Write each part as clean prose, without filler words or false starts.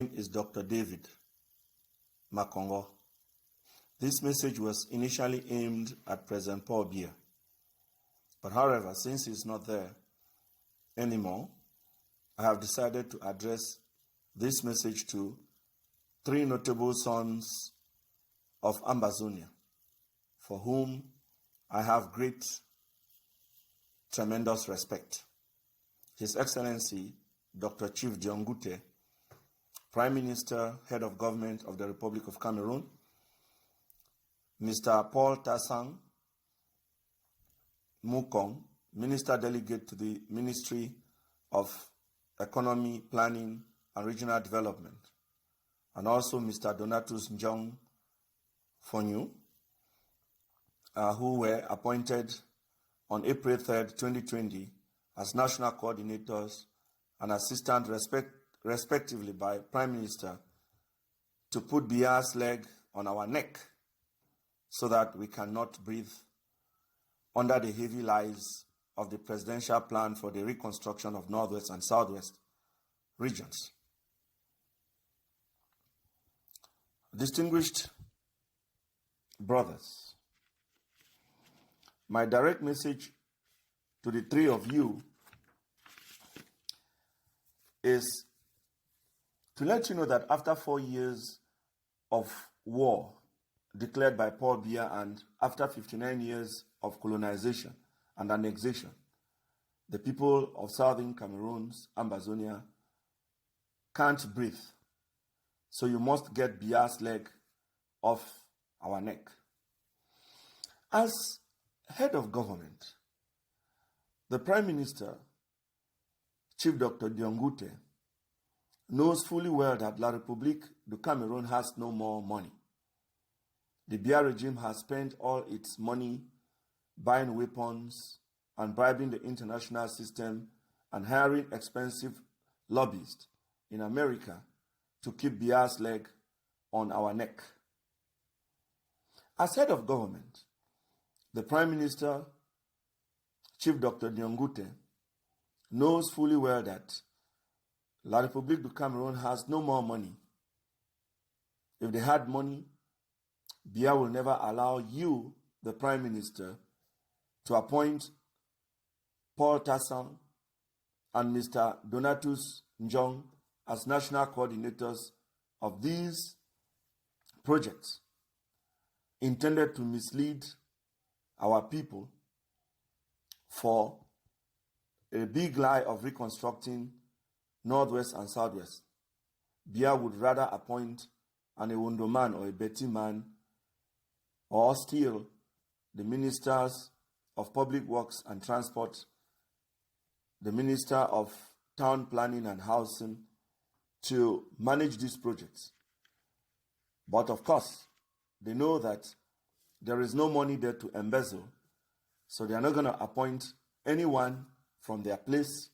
Is Dr. David Makongo. This message was initially aimed at President Paul Biya. But however, since he's not there anymore, I have decided to address this message to three notable sons of Ambazonia, for whom I have tremendous respect. His Excellency, Dr. Chief Dion Ngute, Prime Minister, Head of Government of the Republic of Cameroon, Mr. Paul Tassang Mukong, Minister Delegate to the Ministry of Economy, Planning and Regional Development, and also Mr. Donatus Njong Fonyu, who were appointed on April 3rd, 2020 as national coordinators and assistant respectively by Prime Minister, to put Biya's leg on our neck so that we cannot breathe under the heavy lies of the presidential plan for the reconstruction of Northwest and Southwest regions. Distinguished brothers, my direct message to the three of you is to let you know that after 4 years of war declared by Paul Biya and after 59 years of colonization and annexation, the people of southern Cameroon's Ambazonia can't breathe. So you must get Biya's leg off our neck. As head of government, the Prime Minister, Chief Dr. Dion Ngute, knows fully well that La République du Cameroon has no more money. The Biya regime has spent all its money buying weapons and bribing the international system and hiring expensive lobbyists in America to keep Biya's leg on our neck. As head of government, the Prime Minister, Chief Dr. Dion Ngute, knows fully well that La République du Cameroon has no more money. If they had money, Biya will never allow you, the Prime Minister, to appoint Paul Tassang and Mr. Donatus Njong as national coordinators of these projects intended to mislead our people for a big lie of reconstructing Northwest and Southwest. Biya would rather appoint an Ewondo man or a Betty man, or still the ministers of Public Works and Transport, the Minister of Town Planning and Housing, to manage these projects. But of course, they know that there is no money there to embezzle, so they are not going to appoint anyone from their place.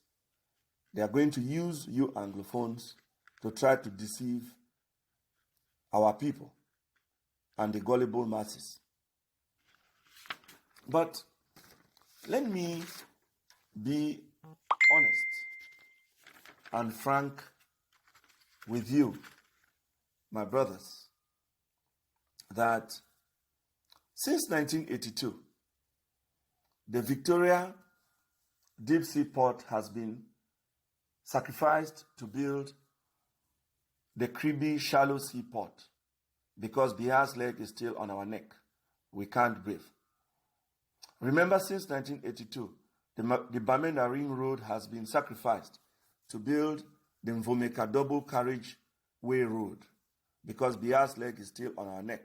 They are going to use you Anglophones to try to deceive our people and the gullible masses. But let me be honest and frank with you, my brothers, that since 1982, the Victoria Deep Sea Port has been sacrificed to build the Kribi Shallow Sea Port because Biya's leg is still on our neck. We can't breathe. Remember, since 1982, the Bamenda Ring Road has been sacrificed to build the Mvomeka Double Carriageway Road because Biya's leg is still on our neck.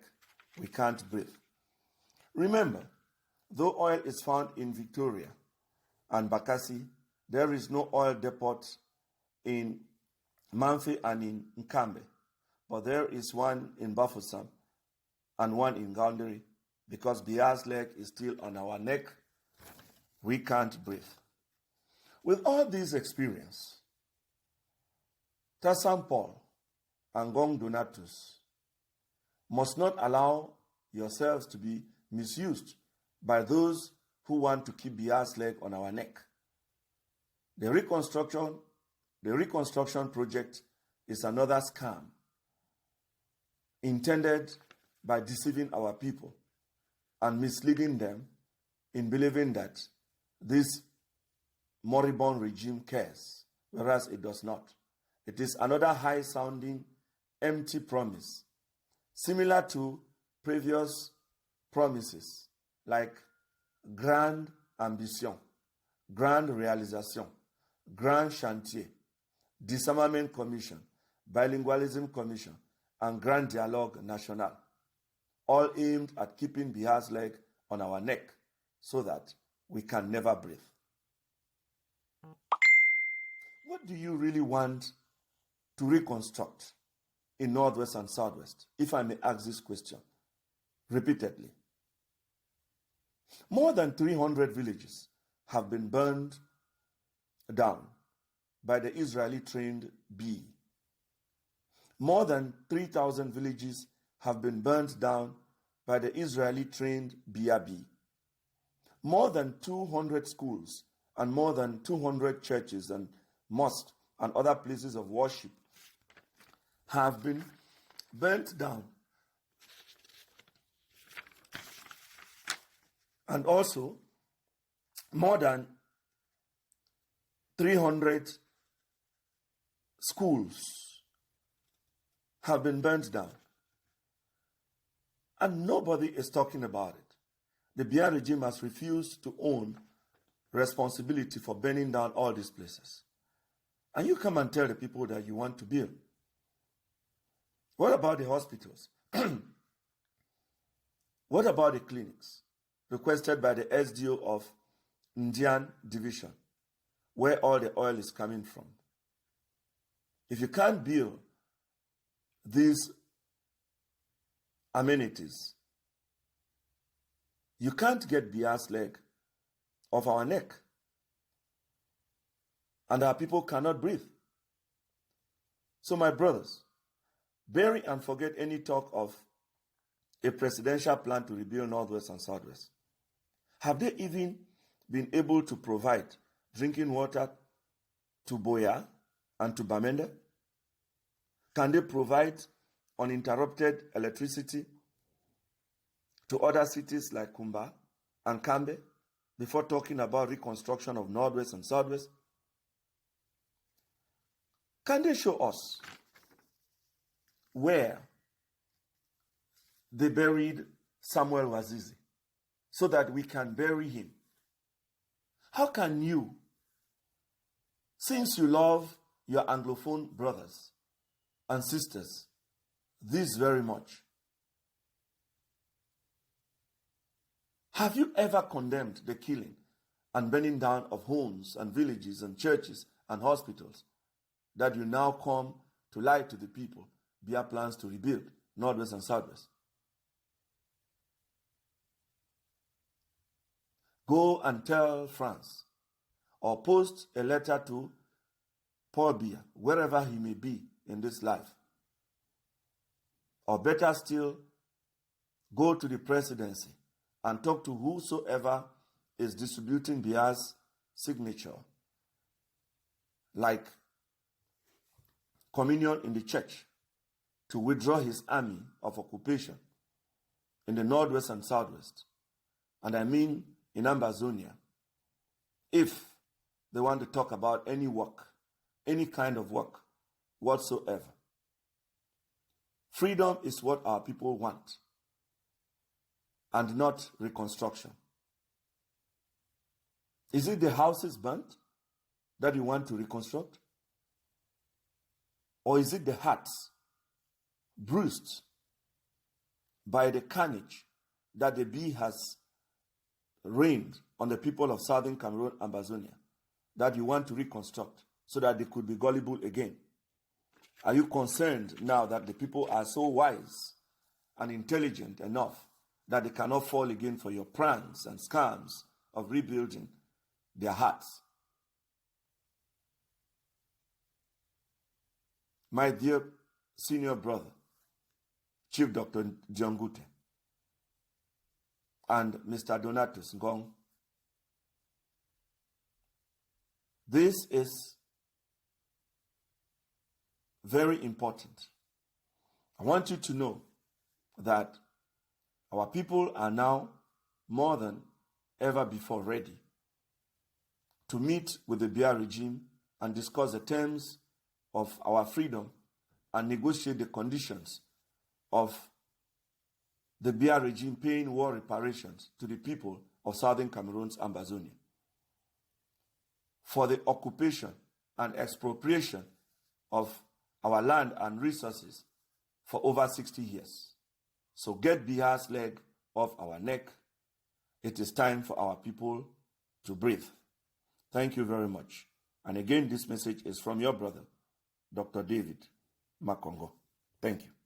We can't breathe. Remember, though oil is found in Victoria and Bakassi, there is no oil depot in Manfi and in Nkambe, but there is one in Bafoussam and one in Gaundari. Because Biya's leg is still on our neck, we can't breathe. With all this experience, Tassang Paul and Ngong Donatus must not allow yourselves to be misused by those who want to keep Biya's leg on our neck. The reconstruction project is another scam intended by deceiving our people and misleading them in believing that this moribund regime cares, whereas it does not. It is another high-sounding, empty promise, similar to previous promises like grand ambition, grand réalisation, grand chantier, disarmament commission, bilingualism commission, and grand dialogue national, all aimed at keeping Biafra's leg on our neck so that we can never breathe. What do you really want to reconstruct in Northwest and Southwest, if I may ask this question repeatedly? More than 300 villages have been burned down by the Israeli-trained bee. More than 3,000 villages have been burned down by the Israeli-trained BRB. More than 200 schools and more than 200 churches and mosques and other places of worship have been burnt down. And also, more than 300 schools have been burnt down. And nobody is talking about it. The Biafra regime has refused to own responsibility for burning down all these places. And you come and tell the people that you want to build. What about the hospitals? What about the clinics requested by the SDO of Dion division, where all the oil is coming from? If you can't build these amenities, you can't get Biafra's leg off our neck. And our people cannot breathe. So my brothers, bury and forget any talk of a presidential plan to rebuild Northwest and Southwest. Have they even been able to provide drinking water to Boya and to Bamenda? Can they provide uninterrupted electricity to other cities like Kumba and Kambe before talking about reconstruction of Northwest and Southwest? Can they show us where they buried Samuel Wazizi so that we can bury him? How can you, since you love your Anglophone brothers and sisters this very much, have you ever condemned the killing and burning down of homes and villages and churches and hospitals that you now come to lie to the people via plans to rebuild Northwest and Southwest? Go and tell France, or post a letter to Paul Biya, wherever he may be in this life. Or better still, go to the presidency and talk to whosoever is distributing Biya's signature, like communion in the church, to withdraw his army of occupation in the Northwest and Southwest, and I mean in Ambazonia, if they want to talk about any work, any kind of work whatsoever. Freedom is what our people want, and not reconstruction. Is it the houses burnt that you want to reconstruct? Or is it the hearts bruised by the carnage that the bee has rained on the people of southern Cameroon and Ambazonia that you want to reconstruct so that they could be gullible again? Are you concerned now that the people are so wise and intelligent enough that they cannot fall again for your pranks and scams of rebuilding their hearts? My dear senior brother, Chief Dr. Dion Ngute, and Mr. Donatus Ngong, this is very important. I want you to know that our people are now more than ever before ready to meet with the Biya regime and discuss the terms of our freedom and negotiate the conditions of the Biya regime paying war reparations to the people of southern Cameroon's Ambazonia for the occupation and expropriation of our land and resources for over 60 years. So get Biya's leg off our neck. It is time for our people to breathe. Thank you very much. And again, this message is from your brother, Dr. David Makongo. Thank you.